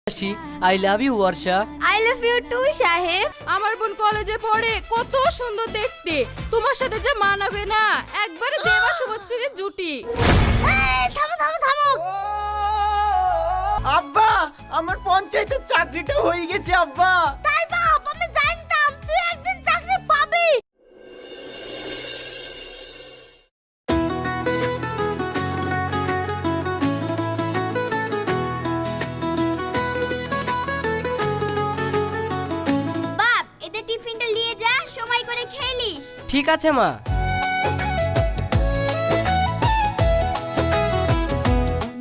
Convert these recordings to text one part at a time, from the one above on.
I love you Barsha. I love you too Saheb. আমার বোন কলেজে পড়ে, কত সুন্দর দেখতে, তোমার সাথে যে মানাবে না, একবারে দেবা শুভশ্রীর জুটি। থামো থামো থামো। আব্বা, আমার পঞ্চায়েতের চাকরিটা হয়ে গেছে আব্বা। তাই বাপ, আমি জানতাম তুই একদিন চাকরি পাবি। বাপ, এটা টিফিনটা নিয়ে যা, সময় করে খেলিস। ঠিক আছে মা।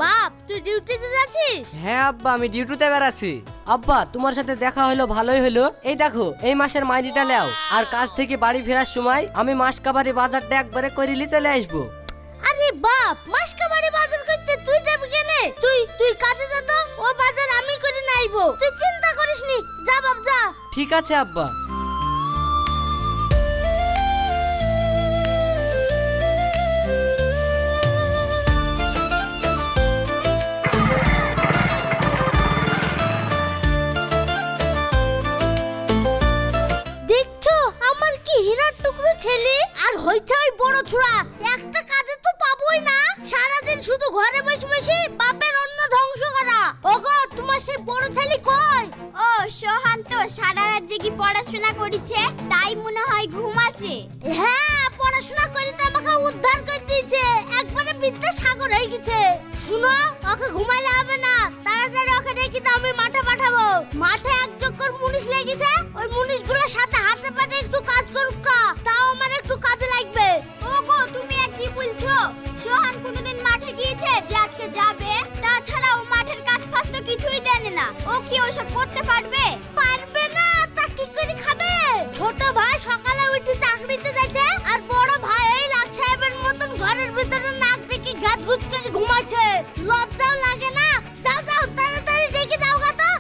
বাপ, তুই ডিউটিতে যাচ্ছিস? হ্যাঁ আব্বা, আমি ডিউটিতে বেরাচ্ছি। আব্বা, তোমার সাথে দেখা হলো, ভালোই হলো। এই দেখো, এই মাসের মাইনেটা নাও, আর কাজ থেকে বাড়ি ফেরার সময় আমি মাসকাবারি বাজারটা একবারে করিলি চলে আসবো। আরে বাপ, মাসকাবারি বাজার করতে তুই যাবি কেনে? তুই কাজে যা তো, ও বাজার আমি করে নাইবো, তুই চিন্তা করিস নি। যা বাপ যা। ঠিক আছে আব্বা। দেখছো আমার কি হীরার টুকরো ছেলে, আর হইছে ওই বড় ছুড়া। একটা কাজে তো পাবোই না, সারাদিন শুধু ঘরে বসে বসে বাপের অন্ন ধ্বংস করা। ওগো, তোমার সেই বড় ছেলে কই? ও সোহান তো সারা রাত জেগে পড়াশোনা করেছে, তাই মনে হয় ঘুমাচ্ছে। হ্যাঁ, পড়াশোনা করে তো আমাকে উদ্ধার করে দিয়েছে, একবারে বিদ্যা সাগর হয়ে গেছে। শুনো, ওকে ঘুমাইলে হবে না, তাড়াতাড়ি ওকে ডেকে তো আমি মাঠে পাঠাবো। মাঠে এক চক্কর মুনিশ লেগেছে, ওই মুনিশগুলোর সাথে হাতে পাতে একটু কাজ করুক কা, তাও আমার একটু কাজে লাগবে। ওগো, তুমি আর কি বলছো? সোহান কোনোদিন মাঠে গিয়েছে যে আজকে যাবে? তাছাড়া ও মাঠের কাজ ফাজ তো কিছুই জানে না, ও কি ওসব করতে পারবে? পারবে না তা কি করে খাবে? ছোট ভাই সকালে উঠে চাকরিতে যাচ্ছে, আর বড় ভাই এই লাট সাহেবের মতন ঘরের ভিতরে নাক ডেকে ঘাত ঘুট করে ঘুমাচ্ছে। লজ্জাও লাগে না? যাও যাও, তাড়াতাড়ি ডেকে দাও গা তো।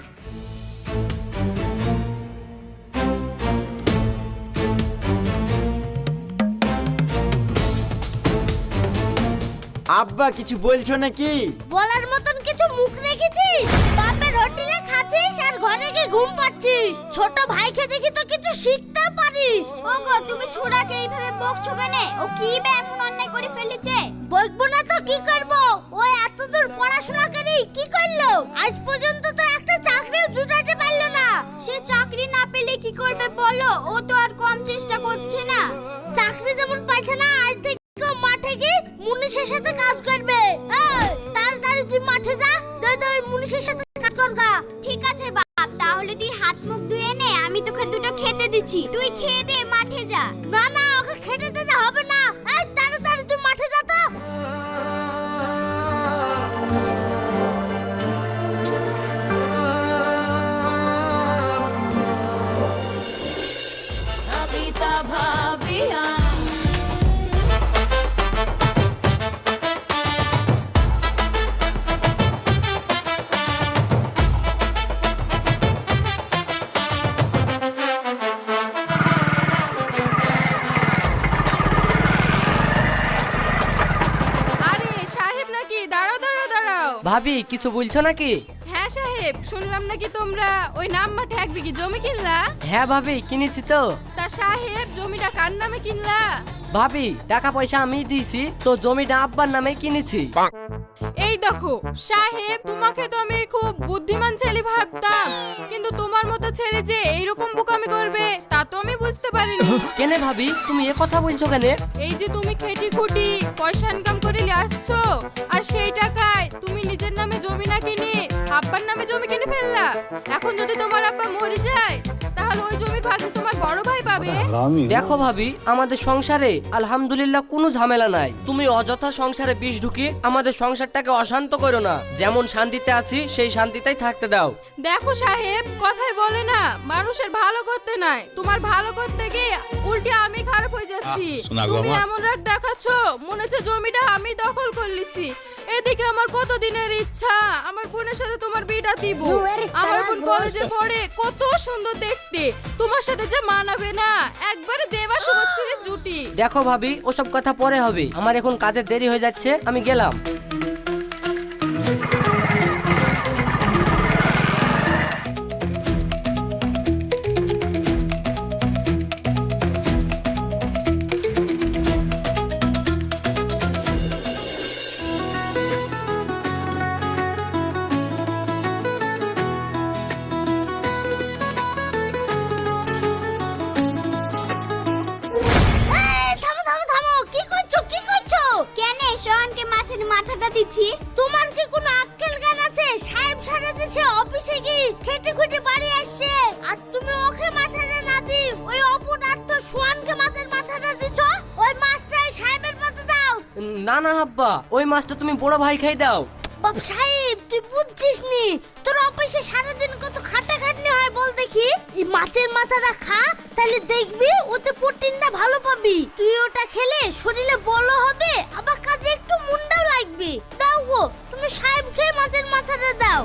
আব্বা, কিছু বলছো নাকি? বলার মতন কিছু মুখ রেখেছিস? বাপের হোটেলে খাচ্ছিস আর ঘরে গিয়ে ঘুম পাচ্ছিস। ছোট ভাইকে দেখি তো কিছু শিখতে পারিস। ওগো, তুমি ছোড়াকে এইভাবে বকছো কেন? ও কি বা এমন অন্যায় করে ফেলেছে? বলবো না তো কি করব? ও এতদূর পড়াশোনা করে কি করলো? আজ পর্যন্ত তো একটা চাকরিও জুটাতে পারলো না। সে চাকরি না পেলে কি করবে বলো? ও তো আর কম চেষ্টা করছে না। চাকরি যেমন পাইছে না, আজ থেকে ও মাঠে গিয়ে মুনিশের সাথে কাজ করবে। এই, তাড়াতাড়ি তুই মাঠে যা, দই মুনিশের সাথে কাজ করগা। ঠিক আছে বাপ, তাহলে তুই হাত মুখ ধুয়ে নে, আমি তোকে দুটো খেতে দিচ্ছি, তুই খেয়ে দে, মাঠে যা। না না, ওকে খেতে দিতে হবে না। এই, তাড়াতাড়ি তুই মাঠে যা তো। আরে সাহেব নাকি? দাঁড়াও দাঁড়াও দাঁড়াও। ভাবি, কিছু বলছো নাকি? হ্যাঁ সাহেব, শুনলাম নাকি তোমরা ওই নাম মাঠে 1 বিঘি জমি কিনলা? হ্যাঁ ভাবি, কিনেছি তো। তা সাহেব, জমিটা কার নামে কিনলা? ভাবি, টাকা পয়সা আমি দিয়েছি তো, জমিটা আব্বার নামে কিনেছি। এই দেখো সাহেব, তোমাকে তো আমি খুব বুদ্ধিমান ছেলে ভাবতাম, কিন্তু তোমার মতো ছেলে যে এইরকম বোকামি করবে তা তো আমি বুঝতে পারিনি। কেনে ভাবি, তুমি এ কথা বলছো কেনে? এই যে তুমি খেটি খুটি পয়সা ইনকাম করে নিয়ে আসছো, আর সেই টাকায় তুমি নিজের নামে জমি না কিনে আব্বার নামে জমি কিনে ফেললা। এখন যদি তোমার আব্বা মরে যায়, তাহলে ওই জমির ভাগ তোমার বড় ভাই পাবে। দেখো ভাবি, আমাদের সংসারে আলহামদুলিল্লাহ কোনো ঝামেলা নাই। তুমি অযথা সংসারে বিষ ঢুকিয়ে আমাদের সংসারটাকে অশান্ত করো না। যেমন শান্তিতে আছি সেই শান্তিতেই থাকতে দাও। দেখো সাহেব, কথায় বলে না মানুষের ভালো করতে নাই, তোমার ভালো করতে গিয়ে উল্টে আমি খারাপ হয়ে যাচ্ছি। তুমি এমন রাগ দেখাচ্ছ, মনে হচ্ছে জমিটা আমি দখল করলিছি। এদিকে আমার কত দিনের ইচ্ছা আমার বোনের সাথে তোমার বিয়েটা দিব। আমার বোন কলেজে পড়ে, কত সুন্দর দেখতে, তোমার সাথে যে মানাবে না, একবারে দেবা শুভশ্রীর জুটি। দেখো ভাবি, ওসব কথা পরে হবে, আমার এখন কাজের দেরি হয়ে যাচ্ছে, আমি গেলাম। অফিসে কি খেটে খুঁটে বাড়ি আসছে আর তুমি ওকে মাথাটা না দি ওই অপদার্থ সোহানকে মাছের মাথাটা দিছ। ওই মাছটাই সাহেবের পাতে দাও। না না আব্বা, ওই মাছটা তুমি বড় ভাই খাই দাও। বাপ সাহেব তুই বুঝছিস নি, তোর অফিসে সারাদিন কত খাটাখাটনি হয় বল দেখি। এই মাছের মাথাটা খা, তাহলে দেখবি ওতে প্রোটিনটা ভালো পাবি। তুই ওটা খেলে শরীরে বল হবে, আবার কাজে একটু মুন্ডাও লাগবে। দাও গো, তুমি সাহেবকে মাছের মাথাটা দাও।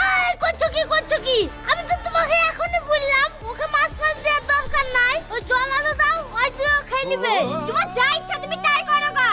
আয় করছো কি? আমি তো তোমাকে এখনই বললাম ওকে মাছ দেওয়ার দরকার নাই। ওই জল আলো দাও, ওই দিয়ে খেয়ে নিবে। তোমার যা ইচ্ছা তুমি তাই করো গা।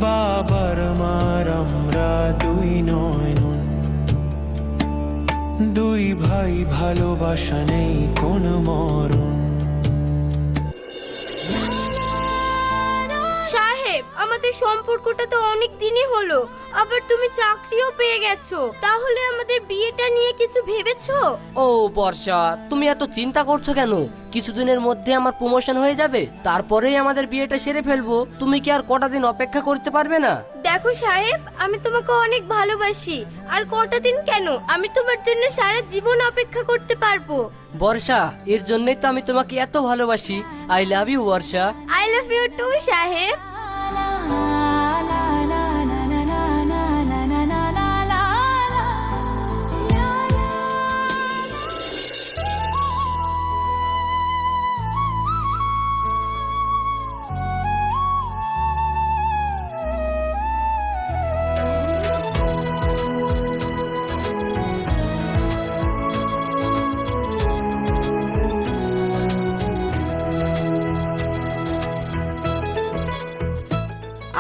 বাবার মার আমরা দুই নয়ন, দুই ভাই ভালোবাসা নেই কোনো মরণ। সাহেব, আমাদের সম্পর্কটা তো অনেক দিনই হলো, আবার তুমি চাকরিও পেয়ে গেছো, তাহলে আমাদের বিয়েটা নিয়ে কিছু ভেবেছো? ও বর্ষা, তুমি এত চিন্তা করছো কেন? কিছুদিনের মধ্যে আমার প্রমোশন হয়ে যাবে, তারপরেই আমাদের বিয়েটা সেরে ফেলবো। তুমি কি আর কটা দিন অপেক্ষা করতে পারবে না? দেখো সাহেব, আমি তোমাকে অনেক ভালোবাসি, আর কটা দিন কেন, আমি তোমার জন্য সারা জীবন অপেক্ষা করতে পারবো। বর্ষা, এর জন্যই তো আমি তোমাকে এত ভালোবাসি। I love you Barsha. I love you too Saheb.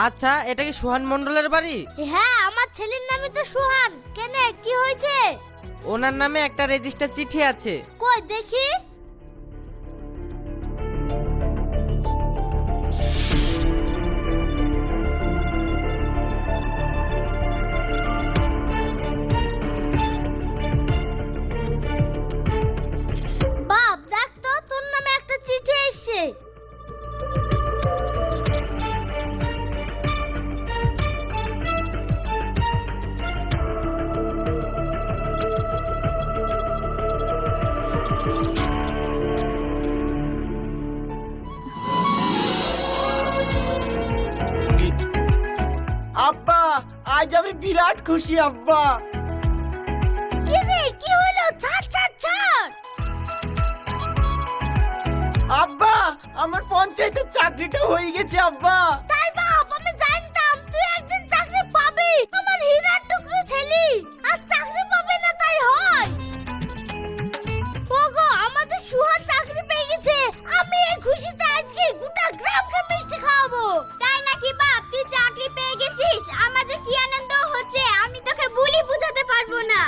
আচ্ছা, এটা কি সোহান মণ্ডলের বাড়ি? হ্যাঁ, আমার ছেলের নামই তো সোহান। কেন, কি হয়েছে? ওনার নামে একটা রেজিস্টার চিঠি আছে। কই দেখি। বাপ দেখ তো, তোর নামে একটা চিঠি এসেছে। আব্বা, আজ আমি বিরাট খুশি আব্বা। কি রে, কি হলো? ছাড় ছাড় ছাড়। আব্বা, আমার পঞ্চায়েতের চাকরিটা হয়ে গেছে আব্বা। তাই বাপ, আমি জানতাম তুই একদিন চাকরি পাবি। আমার হীরার টুকরো ছেলে আর চাকরি পাবে না তাই হয়। ওগো, আমাদের সুহান চাকরি পেয়ে গেছে। আমি এই খুশিতে আজকে গোটা গ্রামকে মিষ্টি খাওয়াবো। তাই নাকি বাপ, তুই চাকরি পেয়ে গেছিস? আমার যে কি আনন্দ হচ্ছে আমি তোকে বলি বুঝাতে পারবো না।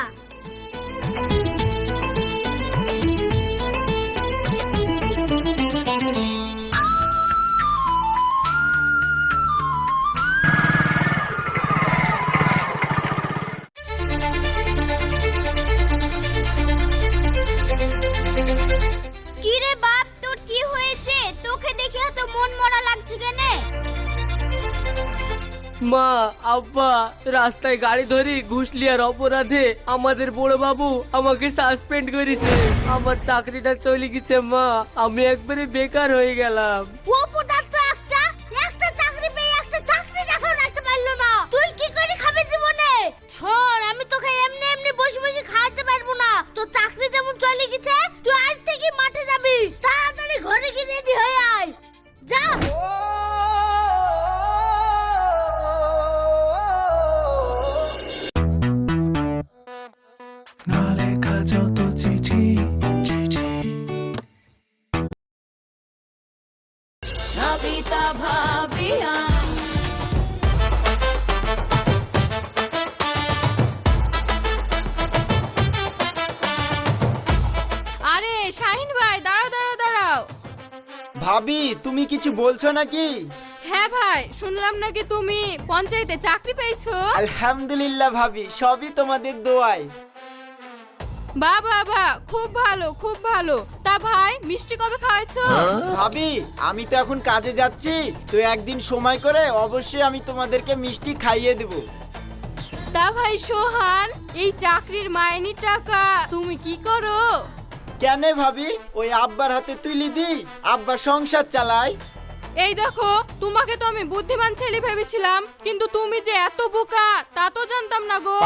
কি রে বাপ, তোর কি হয়েছে? তোকে দেখে তো মন মরা লাগছে কেন? মা, আব্বা, রাস্তায় গাড়ি ধরে ঘুষ লিয়ার অপরাধে আমাদের বড় বাবু আমাকে সাসপেন্ড করেছে। আমার চাকরিটা চলে গেছে মা, আমি একবারে বেকার হয়ে গেলাম। ও পদার্থ একটা একটা চাকরি পেয়ে একটা চাকরি দেখাও রাখতে পারলো না। তুই কি করে খাবে জীবনে? শোন, আমি তোকে এমনি এমনি বসে বসে খাওয়াতে পারবো না। তোর চাকরি যেমন চলে গেছে, তুই আজ থেকে মাঠে যাবি। তাড়াতাড়ি ঘরে গিয়ে রেডি হয়ে আয়। যা। না লেখা যত চিঠি চিঠি। ভাবি তুমি কিছু বলছো নাকি? হ্যাঁ ভাই, শুনলাম নাকি তুমি পঞ্চায়েতে চাকরি পেয়েছো। আলহামদুলিল্লাহ ভাবি, সবই তোমাদের দোয়ায়। বাহ বাহ বাহ, খুব ভালো খুব ভালো। তা ভাই মিষ্টি কবে খাওয়াইছো? ভাবি আমি তো এখন কাজে যাচ্ছি, তো একদিন সময় করে অবশ্যই আমি তোমাদেরকে মিষ্টি খাইয়ে দেব। তা ভাই সোহান, এই চাকরির মাইনের টাকা তুমি কি করো? কেন ভাবি, ওই আব্বার হাতে তুলি দি, আব্বা সংসার চালায়। এই দেখো, তোমাকে তো আমি বুদ্ধিমান ছেলে ভেবেছিলাম, কিন্তু তুমি যে এত বোকা তা তো জানতাম না গো।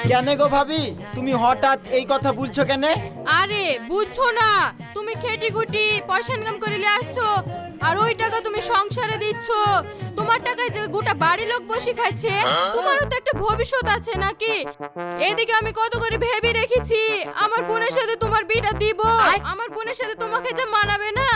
কেন গো ভাবি, তুমি হঠাৎ এই কথা বলছো কেন? আরে বুঝছো না, তুমি খেটি খুটি পয়সা ইনকাম করে নিয়ে আসছো, আর ওই টাকা তুমি সংসারে দিচ্ছ। তোমার টাকায় যে গোটা বাড়ি লোক বসে খাচ্ছে, তোমারও তো একটা ভবিষ্যৎ আছে নাকি? এদিকে আমি কত করে ভেবে রেখেছি আমার বোনের সাথে তোমার বিয়েটা দিব। আমার বোনের সাথে তোমাকে যে মানাবে না,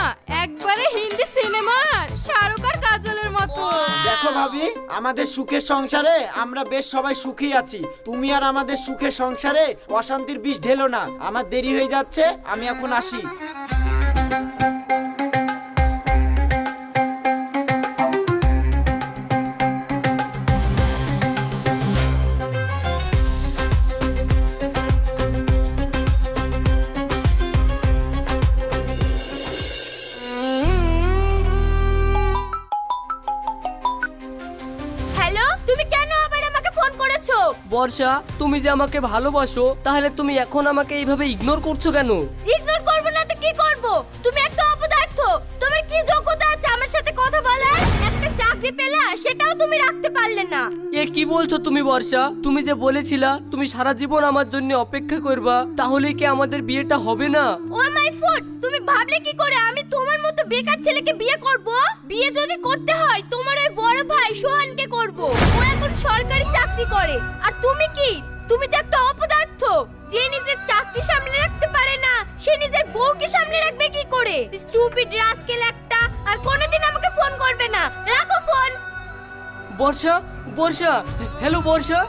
একবারে হিন্দি সিনেমার শাহরুখ আর কাজলের মতো। দেখো ভাবি, আমাদের সুখের সংসারে আমরা বেশ সবাই সুখী আছি। তুমি আর আমাদের সুখের সংসারে অশান্তির বিষ ঢেলো না। আমার দেরি হয়ে যাচ্ছে, আমি এখন আসি। হ্যালো, তুমি কেন আবার আমাকে ফোন করেছো? বর্ষা, তুমি যে আমাকে ভালোবাসো, তাহলে তুমি এখন আমাকে এইভাবে ইগনোর করছো কেন? ইগনোর করব না তো কি করব? তুমি একটা অপদার্থ। তোমার কি যোগ্যতা আছে আমার সাথে কথা বলার? একটা চাকরি পেলা, সেটাও তুমি রাখতে পারলে না। এ কি বলছো তুমি বর্ষা? তুমি যে বলেছিলা তুমি সারা জীবন আমার জন্য অপেক্ষা করবা, তাহলে কি আমাদের বিয়েটা হবে না? ও মাই ফুড, তুমি ভাবলে কি করে আমি তোমার মতো বেকার ছেলেকে বিয়ে করব? বিয়ে যদি করতে হয় তোমার ওই বড় ভাই সোহানকে করব। ও এখন সরকারি চাকরি করে। আর তুমি কি? তুমি তো একটা অপদার্থ। যে নিজের চাকরি সামলে রাখতে পারে না, সে নিজের বউকে সামলে রাখবে কি করে? স্টুপিড রাস্কেল একটা। আর কোনোদিন আমাকে ফোন করবে না। রাখো ফোন। বর্ষা, বর্ষা, হ্যালো বর্ষা।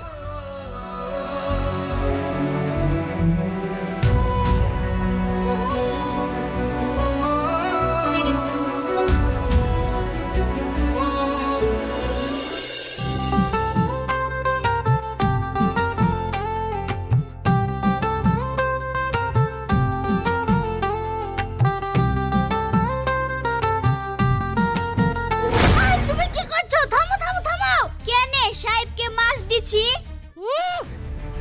এই, তুমি কি করছো? থামো থামো থামো। কেনে সাহেবকে মাছ দিছি?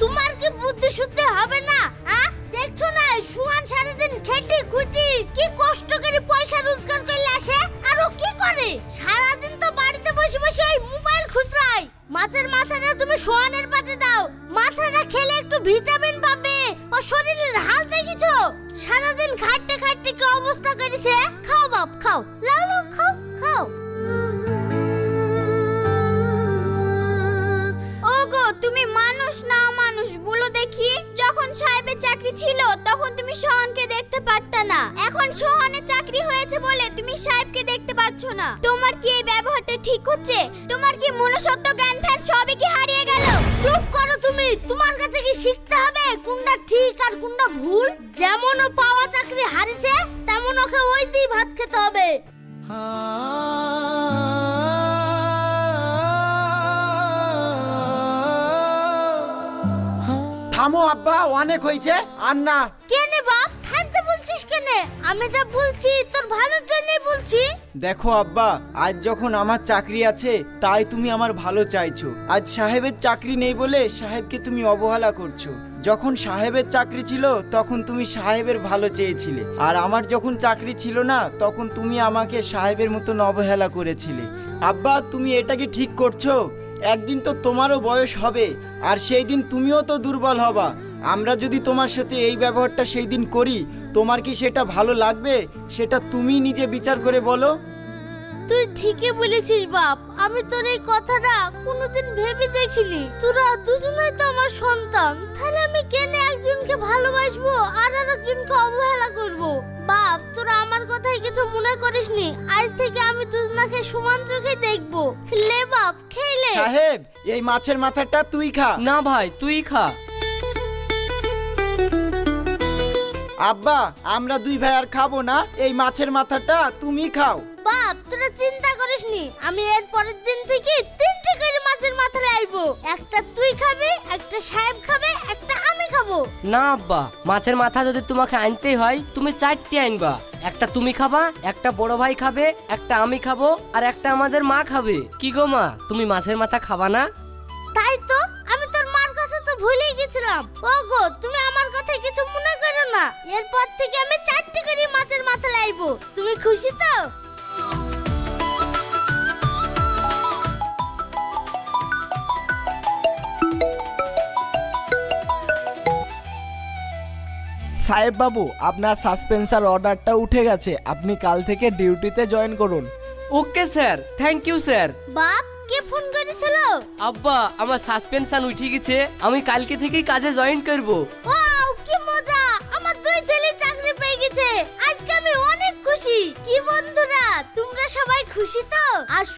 তোমার কি বুদ্ধি শুদ্ধি হবে না? হ্যাঁ, দেখছো না সুহান সারাদিন খেটে খুঁটি কি কষ্ট করে পয়সা রোজগার করলে আসে, আর ও কি করে? সারাদিন তো বাড়িতে বসে বসে এই মোবাইল খুচরায়। মাছের মাথাটা তুমি সোহানের পাতে দাও, মাথাটা খেলে একটু ভিটামিন পাবে। ও শরীরের হাল দেখিছো? সারাদিন খাটতে খাটতে কি অবস্থা করেছে। খাও বাপ খাও, লাও লাও খাও খাও। ওগো, তুমি মানুষ না মানুষ বলো দেখি? যখন সাহেবের চাকরি ছিল তখন তুমি সোহানকে দেখতে পারতা না, এখন সোহানের চাকরি হয়েছে বলে তুমি সাহেবকে দেখতে পাচ্ছ না। তোমার কি এই ব্যবহারটা ঠিক হচ্ছে? তোমার কি মনুষ্যত্ব জ্ঞান ফ্যান সবই কি হারিয়ে গেল? চুপ করো তুমি। তোমার কাছে কি শিখতে হবে কোনটা ঠিক আর কোনটা ভুল? যেমন ও পাওয়া চাকরি হারিয়েছে, তেমন ওকে ওইতেই ভাত খেতে হবে। থামো আব্বা, অনেক হয়েছে, আর না। কেনে বাপ, থামতে বলছিস কেনে? আমি যা বলছি তোর ভালোর জন্যই বলছি। দেখো আব্বা, আজ যখন আমার চাকরি আছে তাই তুমি আমার ভালো চাইছো। আজ সাহেবের চাকরি নেই বলে সাহেবকে তুমি অবহেলা করছো। যখন সাহেবের চাকরি ছিল তখন তুমি সাহেবের ভালো চেয়েছিলে, আর আমার যখন চাকরি ছিল না তখন তুমি আমাকে সাহেবের মতন অবহেলা করেছিলে। আব্বা, তুমি এটা কি ঠিক করছো? একদিন তো তোমারও বয়স হবে, আর সেই দিন তুমিও তো দুর্বল হবা। আমরা যদি তোমার সাথে এই ব্যবহারটা সেই দিন করি, তোমার কি সেটা ভালো লাগবে? সেটা তুমি নিজে বিচার করে বলো। তুই ঠিকই বলেছিস বাপ, আমি তোর এই কথাটা কোনোদিন ভেবে দেখিনি। তোরা দুজনেই তো আমার সন্তান, তাহলে আমি কেন একজনকে ভালোবাসবো আর আরেকজনকে অবহেলা করব? বাপ, তোরা আমার কথাই কিছু মনে করিসনি। আজ থেকে আমি দুজনাকে সমান চোখে দেখবো। লে বাপ, খেলে। সাহেব, এই মাছের মাথাটা তুই খা। না ভাই, তুই খা। আব্বা আমরা দুই ভাই আর খাবো না, এই মাছের মাথাটা তুমি খাও। বাপ তোরা চিন্তা করিস নি, আমি এর পরের দিন থেকে 3টে করে মাছের মাথা লাইবো। একটা তুই খাবি, একটা সাহেব খাবে, একটা আমি খাবো। না আব্বা, মাছের মাথা যদি তোমাকে আনতেই হয় তুমি 4টে আনবা। একটা তুমি খাবা, একটা বড় ভাই খাবে, একটা আমি খাবো, আর একটা আমাদের মা খাবে। কি গো মা, তুমি মাছের মাথা খাবা না? তাই তো, আমি তোর মার কথা তো ভুলেই গেছিলাম। ওগো তুমি আমার কথা কিছু মনে করো না, এরপর থেকে আমি 4টে করে মাছের মাথা লাইবো। তুমি খুশি তো? সাহেব বাবু, আপনার সাসপেন্সার অর্ডারটা উঠে গেছে, আপনি কাল থেকে ডিউটিতে জয়েন করুন। Okay sir, thank you sir. বাপ কে ফোন করেছিল? আব্বা আমার সাসপেনশন উঠে গেছে, আমি কালকে থেকেই কাজে জয়েন করব। ওয়াও কি মজা, আমার দুই ছেলে চাকরি পেয়ে গেছে। আজকে আমি অনেক খুশি। কি বন্ধুরা তোমরা সবাই খুশি তো? আর